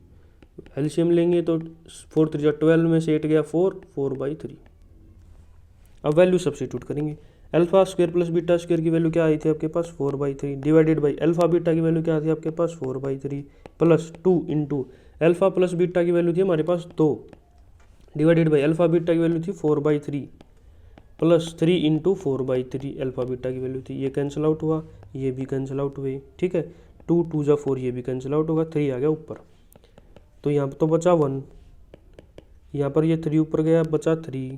एलसीएम लेंगे तो 4 3 12 में से 8 गया 4/3। अब वैल्यू सब्स्टिट्यूट करेंगे। Alpha square plus beta square की वैल्यू क्या आई थी आपके पास 4/3 डिवाइडेड बाई अल्फा बीटा की वैल्यू क्या थी आपके पास 4/3 plus 2 into alpha plus beta की वैल्यू थी हमारे पास 2 डिवाइडेड बाई अल्फा बीटा की वैल्यू थी 4/3 प्लस 3 इंटू 4/3 अल्फा बीटा की वैल्यू थी। ये कैंसिल आउट हुआ, ये भी कैंसिल आउट हुए, ठीक है। 2 2 जा 4, ये भी कैंसिल आउट होगा, 3 आ गया ऊपर, तो यहाँ पर तो बचा 1, यहाँ पर ये 3 ऊपर गया, बचा 3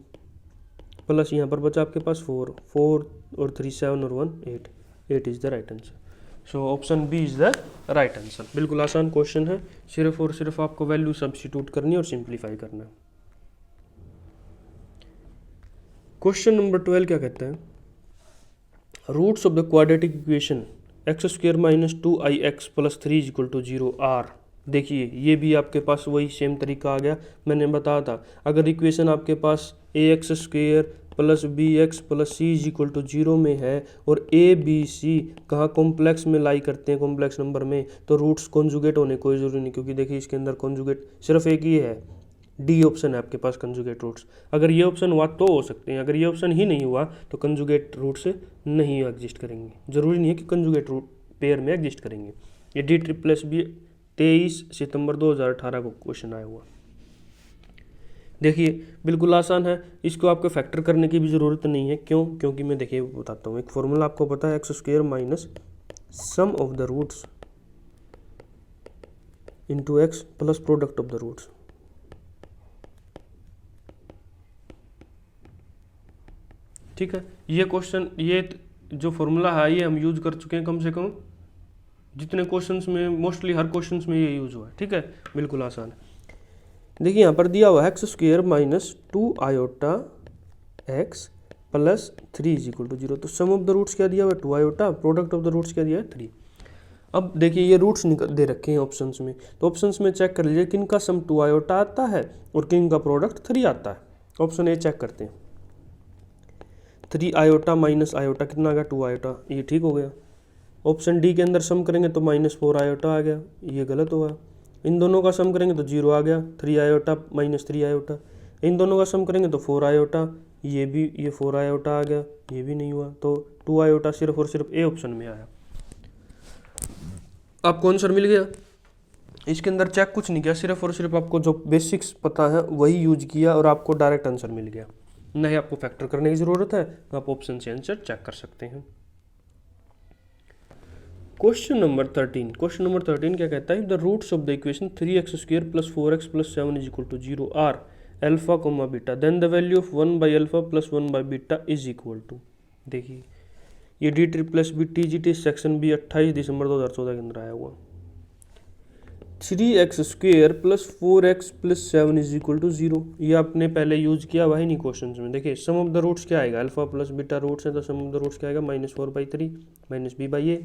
प्लस यहाँ पर बचा आपके पास 4 और 3 7 और 1 8 8 is the right answer. So option B is the right answer. बिल्कुल आसान क्वेश्चन है, सिर्फ और सिर्फ आपको वैल्यू सब्स्टिट्यूट करनी है और सिंप्लीफाई करना है। क्वेश्चन नंबर 12 क्या कहता है, roots of the quadratic equation x² minus 2ix plus 3 is equal to 0 are. देखिए ये भी आपके पास वही सेम तरीका आ गया, मैंने बताया था अगर इक्वेशन आपके पास ax² plus bx plus c is equal to 0 में है और a b c कहाँ कॉम्प्लेक्स में लाई करते हैं, कॉम्प्लेक्स नंबर में, तो रूट्स कॉन्जुगेट होने कोई ज़रूरी नहीं, क्योंकि देखिए इसके अंदर कॉन्जुगेट सिर्फ एक ही है, डी ऑप्शन है आपके पास कंजुगेट रूट्स। अगर ये ऑप्शन हुआ तो हो सकते हैं, अगर ये ऑप्शन ही नहीं हुआ तो कंजुगेट रूट्स नहीं एग्जिस्ट करेंगे, जरूरी नहीं है कि कंजुगेट रूट पेयर में एग्जिस्ट करेंगे। ये D++ 23 सितंबर 2018 को क्वेश्चन आया हुआ। देखिए बिल्कुल आसान है, इसको आपको फैक्टर करने की भी ज़रूरत नहीं है। क्यों? क्योंकि मैं देखिए बताता हूँ, एक फॉर्मूला आपको पता है x² minus sum of the roots into x plus product of the roots. ठीक है, ये क्वेश्चन, ये जो फॉर्मूला है ये हम यूज कर चुके हैं कम से कम जितने क्वेश्चंस में, मोस्टली हर क्वेश्चंस में ये यूज हुआ है। ठीक है, बिल्कुल आसान है। देखिए यहाँ पर दिया हुआ है x² minus 2 iota x plus 3 is equal to 0। तो सम ऑफ द रूट्स क्या दिया हुआ है 2 iota, product of the roots क्या दिया है 3। अब देखिए ये रूट्स दे रखे हैं ऑप्शंस में, तो ऑप्शंस में चेक कर लीजिए किन का सम 2 आयोटा आता है और किन का प्रोडक्ट 3 आता है। ऑप्शन ए चेक करते हैं, 3 आयोटा माइनस आयोटा कितना आ गया 2 आयोटा, ये ठीक हो गया। ऑप्शन डी के अंदर सम करेंगे तो -4 आयोटा आ गया, ये गलत हुआ। इन दोनों का सम करेंगे तो 0 आ गया, 3 आयोटा माइनस 3 आयोटा। इन दोनों का सम करेंगे तो 4 आयोटा, ये भी, ये 4 आयोटा आ गया, ये भी नहीं हुआ। तो 2 आयोटा सिर्फ और सिर्फ ए ऑप्शन में आया। आपको आंसर मिल गया, इसके अंदर चेक कुछ नहीं किया, सिर्फ और सिर्फ आपको जो बेसिक्स पता है वही यूज किया और आपको डायरेक्ट आंसर मिल गया। नहीं आपको फैक्टर करने की ज़रूरत है, आप ऑप्शन से आंसर चेक कर सकते हैं। क्वेश्चन नंबर 13 क्या कहता है, the roots of the equation 3x² plus 4x plus 7 is equal to 0 are alpha comma beta, then the value of 1/अल्फा प्लस 1/बीटा इज इक्वल टू। देखिए ये D++ TGT सेक्शन भी 28 दिसंबर 2014 के अंदर आया हुआ। 3x² plus 4x plus 7 is equal to 0, ये आपने पहले यूज किया वही नहीं क्वेश्चन में। देखिए सम ऑफ द रूट्स क्या आएगा, अल्फा प्लस बीटा रूट्स है तो सम ऑफ द रूट्स क्या आएगा -4/3 minus b/a।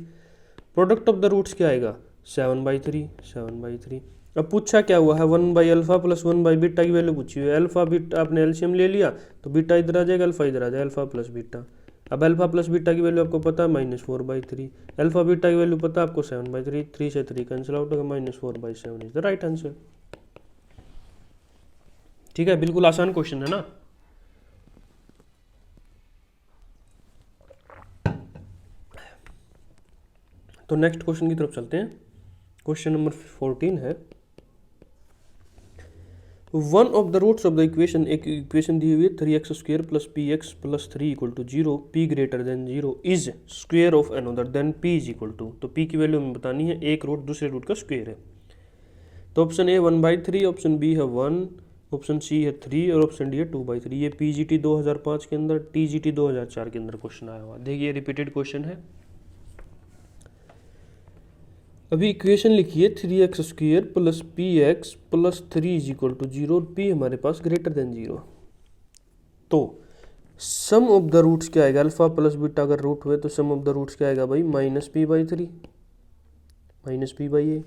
Product of the roots क्या आएगा 7/3। अब पूछा क्या हुआ है 1/अल्फा प्लस 1/बीटा की वैल्यू पूछी हुई है। अल्फा बीटा आपने एलसीएम ले लिया तो बीटा इधर आ जाएगा, अल्फा इधर आ जाएगा, अल्फा प्लस बीटा। अब अल्फा प्लस बीटा की वैल्यू आपको पता है -4/3, अल्फा बीटा की वैल्यू पता है आपको 7/3, 3 से 3 कैंसिल आउट होगा, -4/7 इज द राइट आंसर। ठीक है, बिल्कुल आसान क्वेश्चन है ना। तो नेक्स्ट क्वेश्चन की तरफ चलते हैं। क्वेश्चन नंबर 14 है, one of the roots of the equation, एक इक्वेशन दी हुई है 3x² plus px plus 3 equal to 0, p greater than 0 is square of another then p is equal to. तो p की वैल्यू हमें बतानी है, एक रूट दूसरे रूट का स्क्वेयर है। तो ऑप्शन ए 1/3, ऑप्शन बी है 1, ऑप्शन सी है 3 और ऑप्शन डी है 2/3। ये PGT 2005 के अंदर, TGT 2004 के अंदर क्वेश्चन आया हुआ। देखिए रिपीटेड क्वेश्चन है। अभी इक्वेशन लिखिए 3x² plus px plus 3 is equal to 0 और p हमारे पास ग्रेटर देन 0। तो सम ऑफ द रूट्स क्या आएगा, अल्फा प्लस बीटा अगर रूट हुए तो सम ऑफ द रूट्स क्या आएगा भाई -p/3 minus p/a।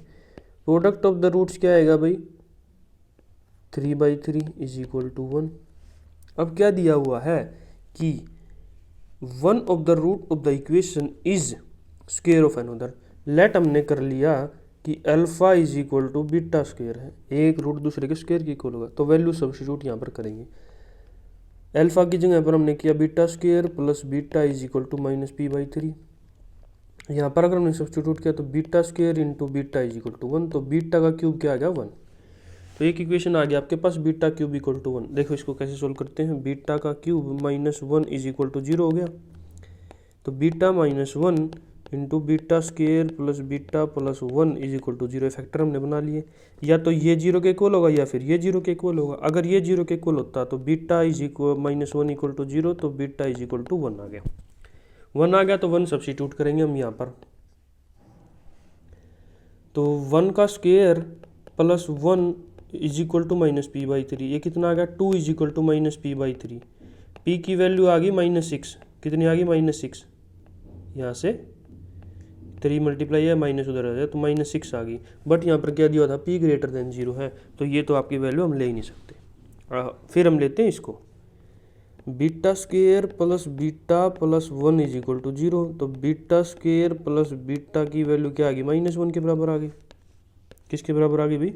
Product of the roots क्या आएगा भाई 3/3 इज इक्वल टू 1। अब क्या दिया हुआ है कि one of the root of the equation is square of another, let हमने कर लिया कि alpha is equal to beta square है, एक रूट दूसरे के स्क्वायर की इक्वल होगा, तो वैल्यू सब्स्टिट्यूट यहाँ पर करेंगे। अल्फा की जगह पर हमने किया beta square plus beta is equal to minus p/3। यहाँ पर अगर हमने सब्स्टिट्यूट किया तो beta square into beta is equal to 1, तो बीटा का क्यूब क्या आ गया 1। तो एक इक्वेशन आ गया आपके पास बीटा क्यूब इक्वल टू 1। देखो इसको कैसे सोल्व करते हैं, बीटा का cube minus 1 is equal to 0 हो गया, तो beta minus 1 into beta square plus beta plus 1 is equal to 0 factor हमने बना लिए। या तो ये 0 के इक्वल होगा या फिर ये 0 के इक्वल होगा। अगर ये 0 के इक्वल होता तो beta is equal minus 1 equal to 0, तो बीटा इज इक्वल टू 1 आ गया। 1 आ गया तो 1 सब्स्टिट्यूट करेंगे हम यहाँ पर, तो 1 का square plus 1 is equal to minus p/3, ये कितना आ गया 2 is equal to minus p/3। p की वैल्यू आ गई -6, कितनी आ गई -6, यहाँ से 3 मल्टीप्लाई है माइनस उधर आ जाए तो -6 आ गई। बट यहाँ पर क्या दिया था p ग्रेटर देन 0 है, तो ये तो आपकी वैल्यू हम ले ही नहीं सकते। फिर हम लेते हैं इसको, beta square plus beta plus 1 is equal to 0, तो बीटा स्क्वायर प्लस बीटा की वैल्यू क्या आ गई -1 के बराबर आ गई। किसके बराबर आ गई भाई,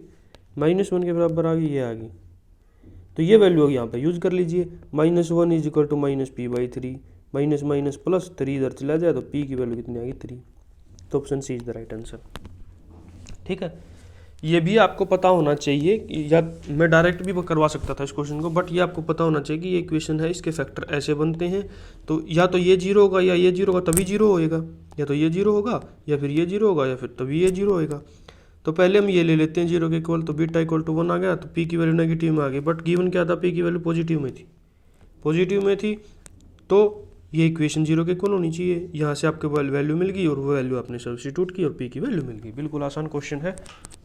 -1 के बराबर आ गई, ये आ गई। तो ये वैल्यू यहाँ पे यूज कर लीजिए, -1 is equal to minus p/3, minus minus plus 3 इधर चला जाए तो p की वैल्यू कितनी आ गई 3। तो option C is the right answer. ठीक है, ये भी आपको पता होना चाहिए, या मैं डायरेक्ट भी करवा सकता था इस क्वेश्चन को, बट ये आपको पता होना चाहिए कि ये इक्वेशन है, इसके फैक्टर ऐसे बनते हैं। तो या तो ये 0 होगा या ये 0 होगा तभी 0 होएगा, या तो ये 0 होगा या फिर ये 0 होगा या फिर तभी ये 0 होएगा। तो पहले हम ये ले लेते हैं 0 के इक्वल, तो बीटा इक्वल टू 1 आ गया, तो p की वैल्यू नेगेटिव में आ गई, बट गिवन क्या था, p की वैल्यू पॉजिटिव में थी, तो ये इक्वेशन 0 के इक्वल होनी चाहिए। यहाँ से आपके वैल्यू मिल गई और वो वैल्यू आपने सब्स्टिट्यूट की और p की वैल्यू मिल गई। बिल्कुल आसान क्वेश्चन है।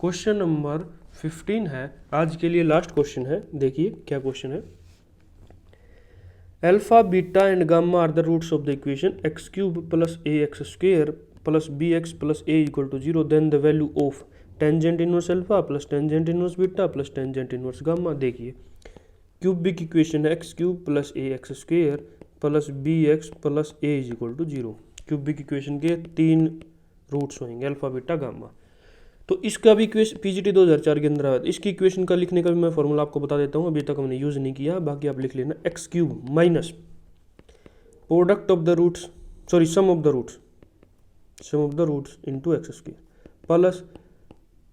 क्वेश्चन नंबर 15 है, आज के लिए लास्ट क्वेश्चन है। देखिए क्या क्वेश्चन है, alpha beta and gamma are the roots of the equation x³ plus ax² plus bx plus a equal to 0, then the value of tangent inverse alpha plus tangent inverse beta plus tangent inverse gamma. देखिए cubic equation है x³ plus ax² plus bx plus a is equal to 0। Cubic equation के 3 roots होंगे, alpha beta gamma. तो इसका भी PGT 2004 के अंदर आया, इसकी इक्वेशन का लिखने का भी मैं फॉर्मूला आपको बता देता हूँ, अभी तक हमने यूज़ नहीं किया, बाकी आप लिख लेना x³ minus product of the roots, sorry sum of the roots into x² plus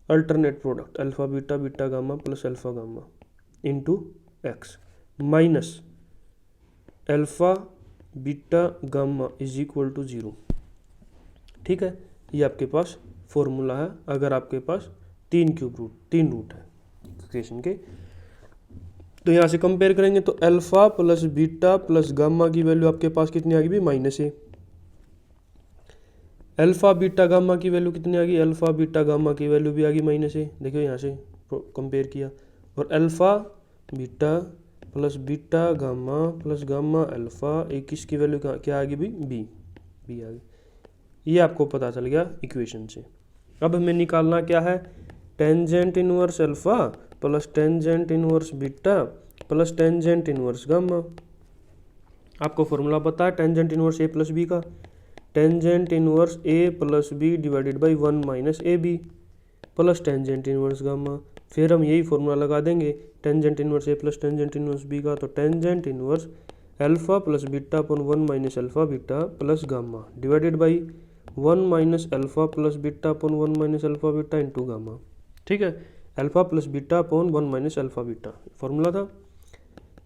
alternate product alpha beta beta gamma plus alpha gamma into x minus alpha beta gamma is equal to 0। ठीक है, ये आपके पास formula है अगर आपके पास 3 root है equation के। तो यहाँ से कंपेयर करेंगे तो alpha plus beta plus gamma की वैल्यू आपके पास कितनी आ गई भाई -a। अल्फा बीटा गामा की वैल्यू कितनी आ गई, अल्फा बीटा गामा की वैल्यू भी आ गई -a। देखो यहाँ से कंपेयर किया, और alpha beta plus beta gamma plus gamma alpha, एक इसकी वैल्यू क्या आ गई भाई बी आ गई। ये आपको पता चल गया इक्वेशन से। अब हमें निकालना क्या है, tangent inverse alpha plus tangent inverse beta plus tangent inverse gamma. आपको फॉर्मूला पता है tangent inverse A plus B का, tangent inverse A plus B divided by 1 minus A B plus tangent inverse gamma. फिर हम यही formula लगा देंगे tangent inverse A plus tangent inverse B का, तो tangent inverse alpha plus beta upon 1 minus alpha beta plus gamma divided by 1 minus alpha plus beta upon 1 minus alpha beta into gamma. ठीक है, alpha plus beta upon 1 minus alpha beta formula था।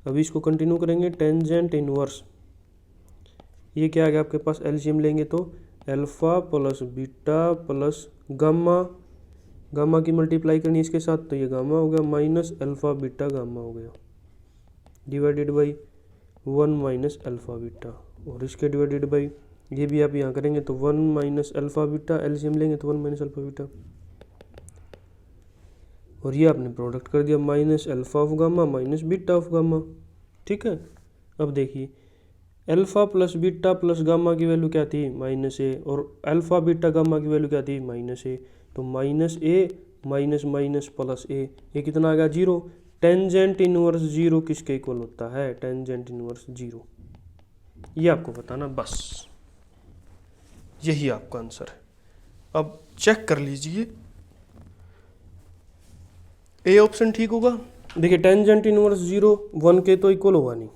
अभी इसको continue करेंगे, tangent inverse, ये क्या आ गया आपके पास, एलसीएम लेंगे तो alpha plus beta plus gamma, gamma की मल्टीप्लाई करनी इसके साथ तो ये गामा हो गया माइनस अल्फा बीटा गामा हो गया divided by 1 minus alpha beta, और इसके डिवाइडेड बाई ये भी आप यहाँ करेंगे तो 1 माइनस अल्फा बीटा, एलसीएम लेंगे तो 1 माइनस अल्फा बीटा, और ये आपने प्रोडक्ट कर दिया minus alpha of gamma minus beta of gamma. ठीक है, अब देखिए alpha plus beta plus gamma की वैल्यू क्या थी -a, और अल्फा बीटा गामा की वैल्यू क्या थी -a, तो -a minus minus plus a, ये कितना आ गया 0। टेंजेंट इनवर्स 0 किसके इक्वल होता है, टेंजेंट इनवर्स 0। ये आपको बताना, बस यही आपका आंसर है। अब चेक कर लीजिए, ए ऑप्शन ठीक होगा। देखिए टेंजेंट इनवर्स 0 1 के तो इक्वल हुआ नहीं,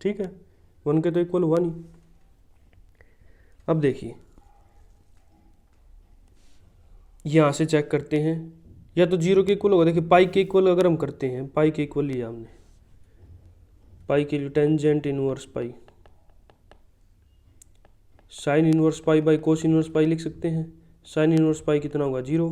ठीक है, 1 के तो इक्वल हुआ नहीं। अब देखिए यहाँ से चेक करते हैं, या तो 0 के इक्वल होगा। देखिए पाई के इक्वल अगर हम करते हैं, पाई के इक्वल लिया हमने, पाई के लिए tangent inverse pi, sine inverse pi by cos inverse पाई लिख सकते हैं। साइन इनवर्स पाई कितना होगा 0,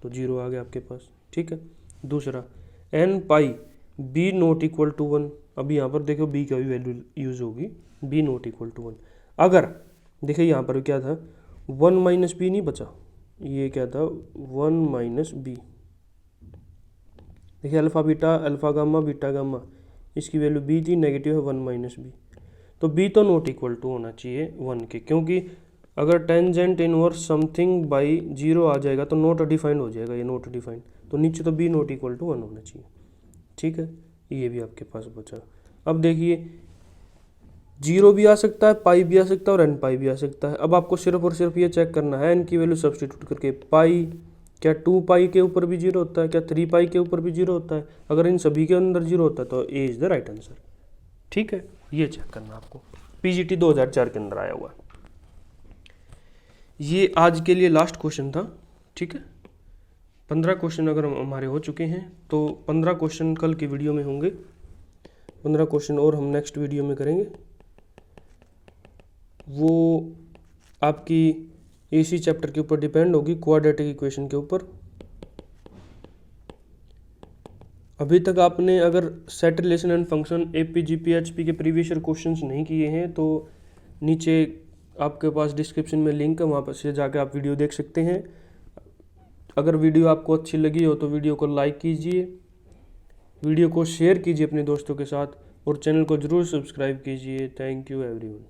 तो 0 आ गया आपके पास, ठीक है। दूसरा एन पाई बी नॉट इक्वल टू 1, अभी यहाँ पर देखो बी का भी वैल्यू यूज होगी, बी नॉट इक्वल टू 1। अगर देखिए यहाँ पर क्या था 1 माइनस बी नहीं बचा, ये क्या था 1 माइनस बी। देखिए alpha beta, alpha gamma beta gamma, इसकी वैल्यू बी थी, नेगेटिव है 1 माइनस बी, तो बी तो नॉट इक्वल टू होना चाहिए 1 के, क्योंकि अगर टेंजेंट इनवर्स समथिंग बाई 0 आ जाएगा तो नॉट डिफाइंड हो जाएगा, ये नॉट डिफाइंड, तो नीचे तो बी नॉट इक्वल टू 1 होना चाहिए, ठीक है। ये भी आपके पास बचा। अब देखिए 0 भी आ सकता है, पाई भी आ सकता है और एन पाई भी आ सकता है। अब आपको सिर्फ और सिर्फ ये चेक करना है एन की वैल्यू सब्सटीट्यूट करके, पाई क्या 2 पाई के ऊपर भी 0 होता है, क्या 3 पाई के ऊपर भी 0 होता है, अगर इन सभी के अंदर 0 होता है तो A is the right answer, ठीक है। ये चेक करना आपको, पीजीटी 2004 के अंदर आया हुआ है। ये आज के लिए लास्ट क्वेश्चन था, ठीक है। 15 क्वेश्चन अगर हमारे हो चुके हैं तो 15 क्वेश्चन कल की वीडियो में होंगे, 15 क्वेश्चन और हम नेक्स्ट वीडियो में करेंगे। वो आपकी इसी चैप्टर के ऊपर डिपेंड होगी, क्वाड्रेटिक इक्वेशन के ऊपर। अभी तक आपने अगर set relation and function AP GP HP के प्रीवियस ईयर क्वेश्चंस नहीं किए हैं तो नीचे आपके पास डिस्क्रिप्शन में लिंक है, वहाँ पर से जाकर आप वीडियो देख सकते हैं। अगर वीडियो आपको अच्छी लगी हो तो वीडियो को लाइक कीजिए, वीडियो को शेयर कीजिए अपने दोस्तों के साथ और चैनल को ज़रूर सब्सक्राइब कीजिए। Thank you everyone.